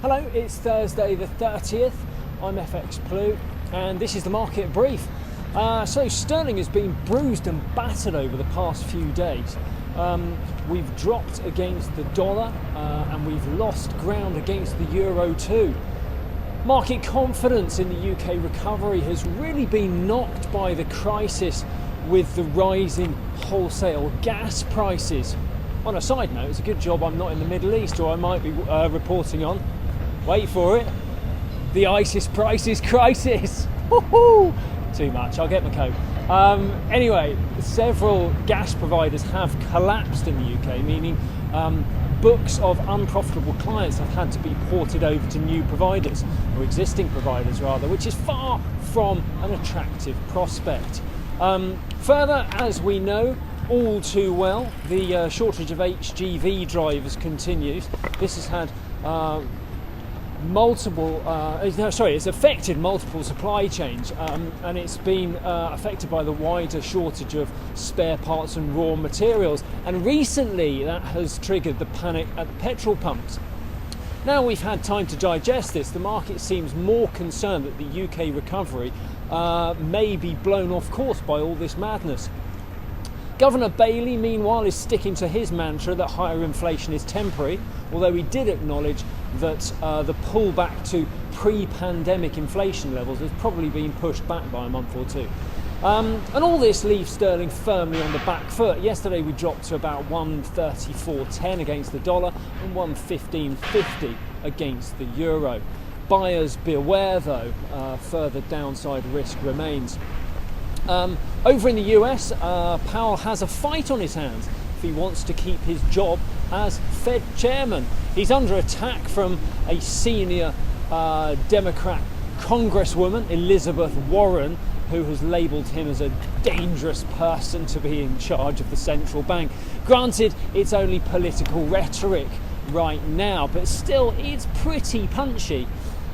Hello, it's Thursday the 30th. I'm FX Plu, and this is the market brief. So sterling has been bruised and battered over the past few days. We've dropped against the dollar and we've lost ground against the euro too. Market confidence in the UK recovery has really been knocked by the crisis with the rising wholesale gas prices. On a side note, it's a good job I'm not in the Middle East, or I might be reporting on, wait for it, the ISIS prices crisis. Woo-hoo! Too much, I'll get my coat. Anyway, several gas providers have collapsed in the UK, meaning books of unprofitable clients have had to be ported over to new providers, or existing providers rather, which is far from an attractive prospect. Further, as we know all too well, the shortage of HGV drivers continues. This has had it's affected multiple supply chains, and it's been affected by the wider shortage of spare parts and raw materials, and recently that has triggered the panic at the petrol pumps. Now we've had time to digest this, the market seems more concerned that the UK recovery may be blown off course by all this madness. Governor Bailey, meanwhile, is sticking to his mantra that higher inflation is temporary, although he did acknowledge that the pullback to pre-pandemic inflation levels has probably been pushed back by a month or two. And all this leaves sterling firmly on the back foot. Yesterday we dropped to about 134.10 against the dollar and 115.50 against the euro. Buyers beware though, further downside risk remains. Over in the US, Powell has a fight on his hands if he wants to keep his job as Fed chairman. He's under attack from a senior Democrat Congresswoman, Elizabeth Warren, who has labelled him as a dangerous person to be in charge of the central bank. Granted, it's only political rhetoric right now, but still it's pretty punchy,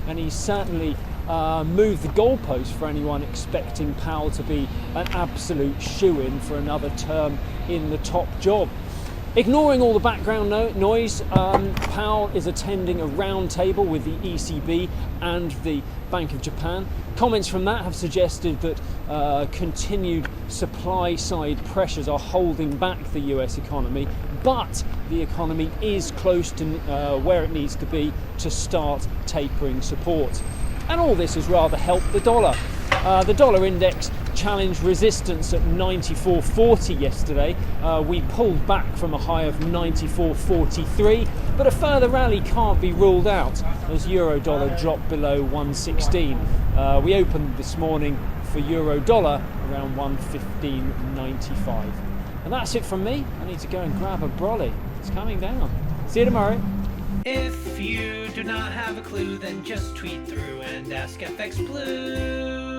and he's certainly moved the goalpost for anyone expecting Powell to be an absolute shoo-in for another term in the top job. Ignoring all the background noise, Powell is attending a roundtable with the ECB and the Bank of Japan. Comments from that have suggested that continued supply-side pressures are holding back the US economy, but the economy is close to where it needs to be to start tapering support. And all this has rather helped the dollar. The dollar index challenged resistance at 94.40 yesterday. We pulled back from a high of 94.43, but a further rally can't be ruled out as euro dollar dropped below 116. We opened this morning for euro dollar around 115.95. And that's it from me. I need to go and grab a brolly. It's coming down. See you tomorrow. If you do not have a clue, then just tweet through and ask FX Blue.